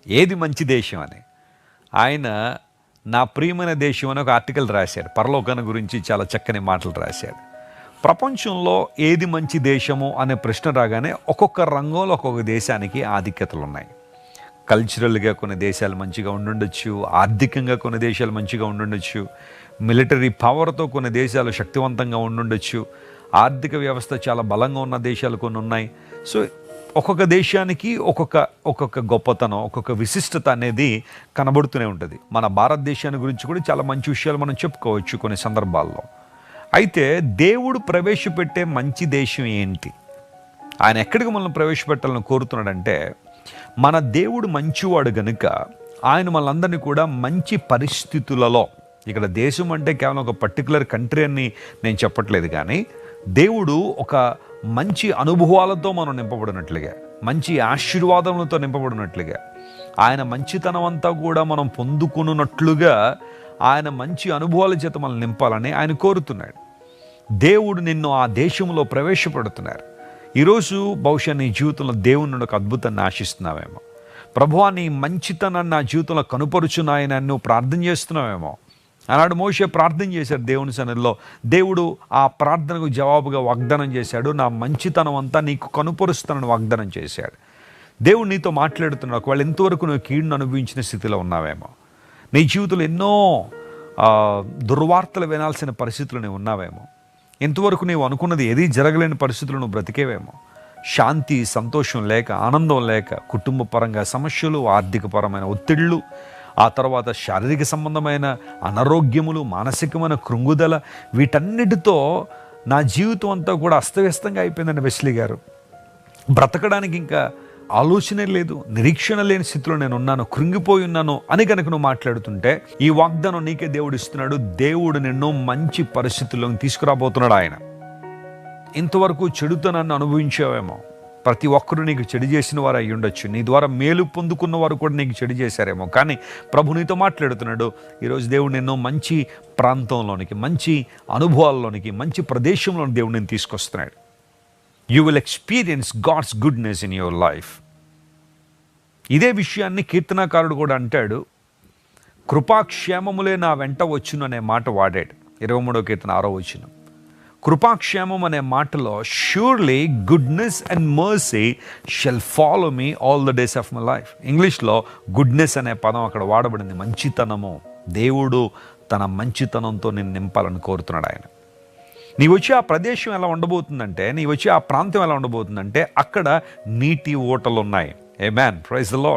ఏది మంచి దేశం అని. ఆయన నా ప్రియమైన దేశం అని ఒక ఆర్టికల్ రాశాడు. పరలోకాన్ని గురించి చాలా చక్కని మాటలు రాశాడు. ప్రపంచంలో ఏది మంచి దేశము అనే ప్రశ్న రాగానే ఒక్కొక్క రంగంలో ఒక్కొక్క దేశానికి ఆధిక్యతలు ఉన్నాయి. కల్చరల్గా కొన్ని దేశాలు మంచిగా ఉండుండొచ్చు, ఆర్థికంగా కొన్ని దేశాలు మంచిగా ఉండుండొచ్చు, మిలిటరీ పవర్తో కొన్ని దేశాలు శక్తివంతంగా ఉండుండొచ్చు, ఆర్థిక వ్యవస్థ చాలా బలంగా ఉన్న దేశాలు కొన్ని ఉన్నాయి. సో ఒక్కొక్క దేశానికి ఒక్కొక్క గొప్పతనం, ఒక్కొక్క విశిష్టత అనేది కనబడుతూనే ఉంటుంది. మన భారతదేశాన్ని గురించి కూడా చాలా మంచి విషయాలు మనం చెప్పుకోవచ్చు కొన్ని సందర్భాల్లో. అయితే దేవుడు ప్రవేశపెట్టే మంచి దేశం ఏంటి? ఆయన ఎక్కడికి మనల్ని ప్రవేశపెట్టాలని కోరుతున్నాడంటే, మన దేవుడు మంచివాడు గనుక ఆయన మనందరినీ కూడా మంచి పరిస్థితులలో, ఇక్కడ దేశం అంటే కేవలం ఒక పర్టికులర్ కంట్రీ అని నేను చెప్పట్లేదు, కానీ దేవుడు ఒక మంచి అనుభవాలతో మనం నింపబడినట్లుగా, మంచి ఆశీర్వాదములతో నింపబడినట్లుగా, ఆయన మంచితనం అంతా కూడా మనం పొందుకున్నట్లుగా ఆయన మంచి అనుభవాల చేత మనం నింపాలని ఆయన కోరుతున్నాడు. దేవుడు నిన్ను ఆ దేశంలో ప్రవేశపెడుతున్నారు. ఈరోజు బహుశా నీ జీవితంలో దేవుని నుండి ఒక అద్భుతాన్ని ఆశిస్తున్నావేమో. ప్రభువా, నీ మంచితనాన్ని నా జీవితంలో కనుపరుచున్నాయని నువ్వు ప్రార్థన చేస్తున్నావేమో. ఆనాడు మోషే ప్రార్థన చేశాడు దేవుని సన్నిధిలో. దేవుడు ఆ ప్రార్థనకు జవాబుగా వాగ్దానం చేశాడు, నా మంచితనం అంతా నీకు కనుపరుస్తానని వాగ్దానం చేశాడు. దేవుడు నీతో మాట్లాడుతున్నాడు. ఒకవేళ ఎంతవరకు నువ్వు కీడును అనుభవించిన స్థితిలో ఉన్నావేమో, నీ జీవితంలో ఎన్నో దుర్వార్తలు వినాల్సిన పరిస్థితులు నువ్వు ఉన్నావేమో, ఎంతవరకు నీవు అనుకున్నది ఏదీ జరగలేని పరిస్థితులు నువ్వు బ్రతికేవేమో, శాంతి సంతోషం లేక, ఆనందం లేక, కుటుంబ పరంగా సమస్యలు, ఆర్థికపరమైన ఒత్తిళ్ళు, ఆ తర్వాత శారీరక సంబంధమైన అనారోగ్యములు, మానసికమైన కృంగుదల, వీటన్నిటితో నా జీవితం అంతా కూడా అస్తవ్యస్తంగా అయిపోయిందండి వెస్లీ గారు. బ్రతకడానికి ఇంకా ఆలోచనే లేదు, నిరీక్షణ లేని స్థితిలో నేను ఉన్నాను, కృంగిపోయి ఉన్నాను అని కనుక నువ్వు మాట్లాడుతుంటే, ఈ వాగ్దానం నీకే దేవుడు ఇస్తున్నాడు. దేవుడు నిన్ను మంచి పరిస్థితుల్లోకి తీసుకురాబోతున్నాడు. ఆయన ఇంతవరకు చెడుతనాన్ని అనుభవించావేమో, ప్రతి ఒక్కరూ నీకు చెడు చేసిన వారు అయి ఉండొచ్చు, నీ ద్వారా మేలు పొందుకున్న వారు కూడా నీకు చెడు చేశారేమో, కానీ ప్రభు నీతో మాట్లాడుతున్నాడు. ఈరోజు దేవుడు నిన్ను మంచి ప్రాంతంలోనికి, మంచి అనుభవాల్లోనికి, మంచి ప్రదేశంలోని దేవుడు నేను తీసుకొస్తున్నాడు. You will experience God's goodness in your life. ఇదే విషయాన్ని కీర్తనాకారుడు కూడా అంటాడు. కృపాక్షేమములే నా వెంట వచ్చును అనే మాట వాడాడు. 23వ కీర్తన 6వ వచనం. కృపాక్షేమం అనే మాటలో surely goodness and mercy shall follow me all the days of my life. ఇంగ్లీష్లో గుడ్నెస్ అనే పదం అక్కడ వాడబడింది. మంచితనము. దేవుడు తన మంచితనంతో నిన్ను నింపాలని కోరుతున్నాడు ఆయన. నీ వచ్చి ఆ ప్రదేశం ఎలా ఉండబోతుందంటే, నీ వచ్చి ఆ ప్రాంతం ఎలా ఉండబోతుందంటే, అక్కడ నీటి ఊటలు ఉన్నాయి. ఆమేన్. Praise the lord.